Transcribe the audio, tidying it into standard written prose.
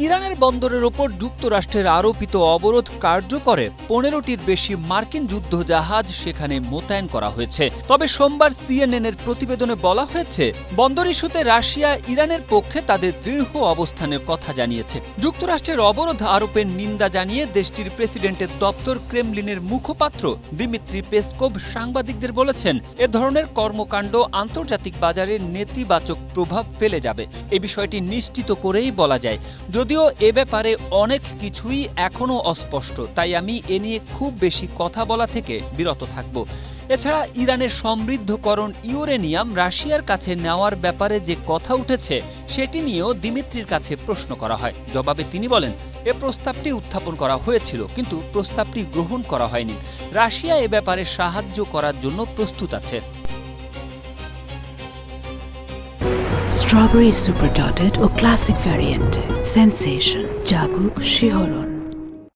ইরানের বন্দরের ওপর যুক্তরাষ্ট্রের আরোপিত অবরোধ কার্যকরে ১৫টির বেশি মার্কিন যুদ্ধজাহাজ সেখানে মোতায়েন করা হয়েছে। তবে সোমবার সিএনএন-এর প্রতিবেদনে বলা হয়েছে, বন্দর ইস্যুতে রাশিয়া ইরানের পক্ষে তাদের দৃঢ় অবস্থানের কথা জানিয়েছে। যুক্তরাষ্ট্রের অবরোধ আরোপের নিন্দা জানিয়ে দেশটির প্রেসিডেন্টের দপ্তর ক্রেমলিনের মুখপাত্র দিমিত্রি পেসকোভ সাংবাদিকদের বলেছেন, এ ধরনের কর্মকাণ্ড আন্তর্জাতিক বাজারে নেতিবাচক প্রভাব ফেলে যাবে। এ বিষয়টি নিশ্চিত করেই বলা যায়, যদিও এ ব্যাপারে অনেক কিছুই এখনও অস্পষ্ট, তাই আমি এ নিয়ে খুব বেশি কথা বলা থেকে বিরত থাকব। এছাড়া ইরানের সমৃদ্ধকরণ ইউরেনিয়াম রাশিয়ার কাছে নেওয়ার ব্যাপারে যে কথা উঠেছে সেটি নিয়েও দিমিত্রির কাছে প্রশ্ন করা হয়। জবাবে তিনি বলেন, এ প্রস্তাবটি উত্থাপন করা হয়েছিল, কিন্তু প্রস্তাবটি গ্রহণ করা হয়নি। রাশিয়া এ ব্যাপারে সাহায্য করার জন্য প্রস্তুত আছে। স্ট্রবেরি সুপার ডটেড ও ক্লাসিক ভ্যারিয়েন্টে সেন্সেশন জাগুক শিহরণ।